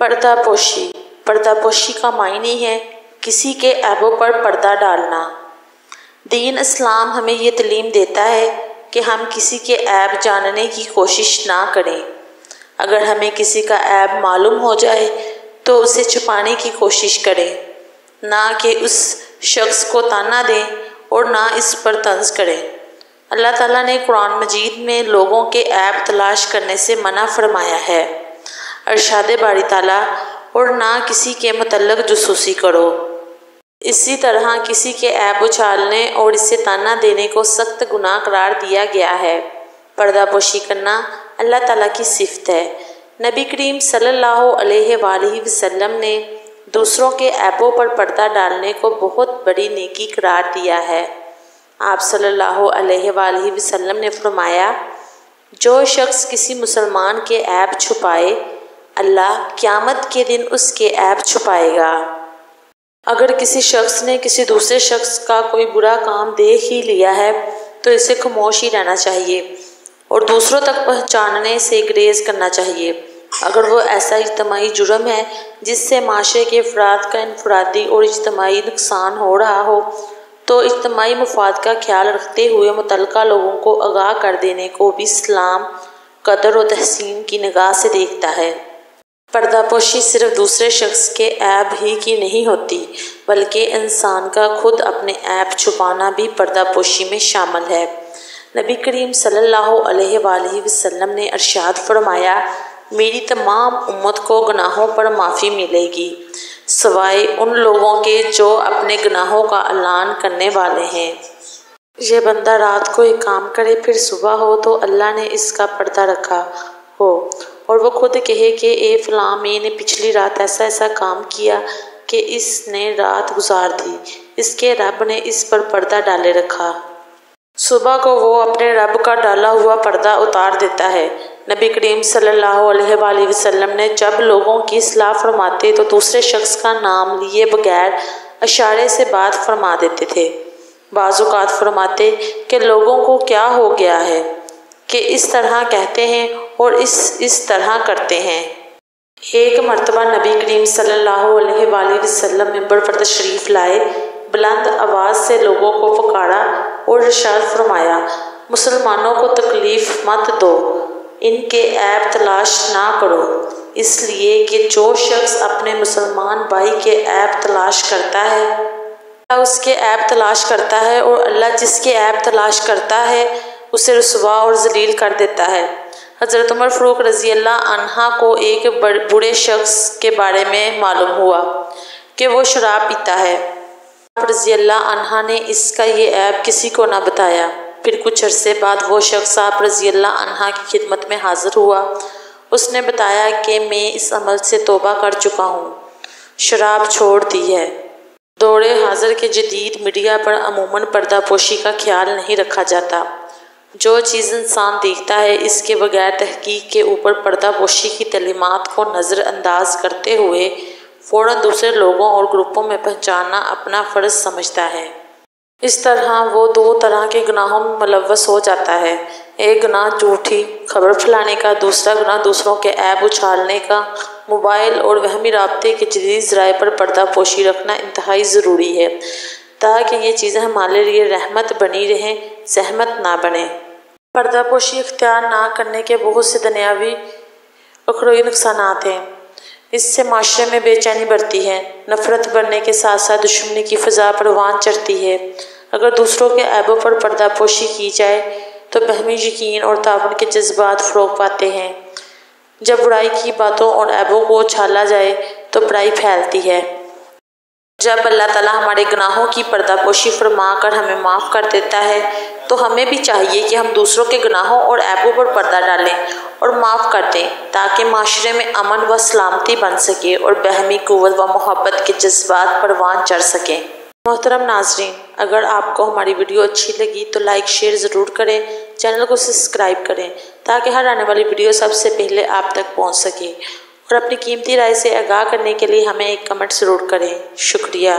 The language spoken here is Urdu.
پردہ پوشی۔ پردہ پوشی کا معنی ہے کسی کے عیبوں پر پردہ ڈالنا۔ دین اسلام ہمیں یہ تعلیم دیتا ہے کہ ہم کسی کے عیب جاننے کی کوشش نہ کریں۔ اگر ہمیں کسی کا عیب معلوم ہو جائے تو اسے چھپانے کی کوشش کریں، نہ کہ اس شخص کو طعنہ دیں اور نہ اس پر طنز کریں۔ اللہ تعالیٰ نے قرآن مجید میں لوگوں کے عیب تلاش کرنے سے منع فرمایا ہے۔ ارشاد باری تعالیٰ، اور نہ کسی کے متعلق جاسوسی کرو۔ اسی طرح کسی کے عیب اچھالنے اور اسے طعنہ دینے کو سخت گناہ قرار دیا گیا ہے۔ پردہ پوشی کرنا اللہ تعالیٰ کی صفت ہے۔ نبی کریم صلی اللہ علیہ وآلہ وسلم نے دوسروں کے عیبوں پر پردہ ڈالنے کو بہت بڑی نیکی قرار دیا ہے۔ آپ صلی اللہ علیہ وآلہ وسلم نے فرمایا، جو شخص کسی مسلمان کے عیب چھپائے، اللہ قیامت کے دن اس کے عیب چھپائے گا۔ اگر کسی شخص نے کسی دوسرے شخص کا کوئی برا کام دیکھ ہی لیا ہے تو اسے خاموش ہی رہنا چاہیے اور دوسروں تک پہنچانے سے گریز کرنا چاہیے۔ اگر وہ ایسا اجتماعی جرم ہے جس سے معاشرے کے افراد کا انفرادی اور اجتماعی نقصان ہو رہا ہو تو اجتماعی مفاد کا خیال رکھتے ہوئے متعلقہ لوگوں کو آگاہ کر دینے کو بھی اسلام قدر و تحسین کی نگاہ سے دیکھتا ہے۔ پردہ پوشی صرف دوسرے شخص کے عیب ہی کی نہیں ہوتی بلکہ انسان کا خود اپنے عیب چھپانا بھی پردہ پوشی میں شامل ہے۔ نبی کریم صلی اللہ علیہ وآلہ وسلم نے ارشاد فرمایا، میری تمام امت کو گناہوں پر معافی ملے گی سوائے ان لوگوں کے جو اپنے گناہوں کا اعلان کرنے والے ہیں۔ یہ بندہ رات کو ایک کام کرے پھر صبح ہو تو اللہ نے اس کا پردہ رکھا ہو اور وہ خود کہے کہ اے فلاں، میں نے پچھلی رات ایسا ایسا کام کیا کہ اس نے رات گزار دی، اس کے رب نے اس پر پردہ ڈالے رکھا۔ صبح کو وہ اپنے رب کا ڈالا ہوا پردہ اتار دیتا ہے۔ نبی کریم صلی اللہ علیہ وآلہ وسلم نے جب لوگوں کی اصلاح فرماتے تو دوسرے شخص کا نام لیے بغیر اشارے سے بات فرما دیتے تھے۔ بعض اوقات فرماتے کہ لوگوں کو کیا ہو گیا ہے کہ اس طرح کہتے ہیں اور اس طرح کرتے ہیں۔ ایک مرتبہ نبی کریم صلی اللہ علیہ وآلہ وسلم منبر پر تشریف لائے، بلند آواز سے لوگوں کو پکارا اور ارشاد فرمایا، مسلمانوں کو تکلیف مت دو، ان کے عیب تلاش نہ کرو، اس لیے کہ جو شخص اپنے مسلمان بھائی کے عیب تلاش کرتا ہے اللہ اس کے عیب تلاش کرتا ہے اور اللہ جس کے عیب تلاش کرتا ہے اسے رسوا اور ذلیل کر دیتا ہے۔ حضرت عمر فاروق رضی اللہ عنہ کو ایک بوڑھے شخص کے بارے میں معلوم ہوا کہ وہ شراب پیتا ہے۔ آپ رضی اللہ عنہ نے اس کا یہ عیب کسی کو نہ بتایا۔ پھر کچھ عرصے بعد وہ شخص آپ رضی اللہ عنہ کی خدمت میں حاضر ہوا۔ اس نے بتایا کہ میں اس عمل سے توبہ کر چکا ہوں، شراب چھوڑ دی ہے۔ دور حاضر کے جدید میڈیا پر عموماً پردہ پوشی کا خیال نہیں رکھا جاتا۔ جو چیز انسان دیکھتا ہے اس کے بغیر تحقیق کے اوپر پردہ پوشی کی تعلیمات کو نظر انداز کرتے ہوئے فوراً دوسرے لوگوں اور گروپوں میں پہنچانا اپنا فرض سمجھتا ہے۔ اس طرح وہ دو طرح کے گناہوں میں ملوث ہو جاتا ہے۔ ایک گناہ جھوٹی خبر پھیلانے کا، دوسرا گناہ دوسروں کے عیب اچھالنے کا۔ موبائل اور وہمی رابطے کے جدید ذرائع پر پردہ پوشی رکھنا انتہائی ضروری ہے تاکہ یہ چیزیں ہمارے لیے رحمت بنی رہیں، زحمت نہ بنے۔ پردہ پوشی اختیار نہ کرنے کے بہت سے دنیاوی اخروی نقصانات ہیں۔ اس سے معاشرے میں بے چینی بڑھتی ہے، نفرت بڑھنے کے ساتھ ساتھ دشمنی کی فضا پروان چڑھتی ہے۔ اگر دوسروں کے عیبوں پر پردہ پوشی کی جائے تو باہمی یقین اور تعاون کے جذبات فروغ پاتے ہیں۔ جب برائی کی باتوں اور عیبوں کو اچھالا جائے تو برائی پھیلتی ہے۔ جب اللہ تعالیٰ ہمارے گناہوں کی پردہ پوشی فرما کر ہمیں معاف کر دیتا ہے تو ہمیں بھی چاہیے کہ ہم دوسروں کے گناہوں اور عیبوں پر پردہ ڈالیں اور معاف کر دیں تاکہ معاشرے میں امن و سلامتی بن سکے اور باہمی قوت و محبت کے جذبات پروان چڑھ سکیں۔ محترم ناظرین، اگر آپ کو ہماری ویڈیو اچھی لگی تو لائک شیئر ضرور کریں، چینل کو سبسکرائب کریں تاکہ ہر آنے والی ویڈیو سب سے پہلے آپ تک پہنچ سکے، اور اپنی قیمتی رائے سے آگاہ کرنے کے لیے ہمیں ایک کمنٹ ضرور کریں۔ شکریہ۔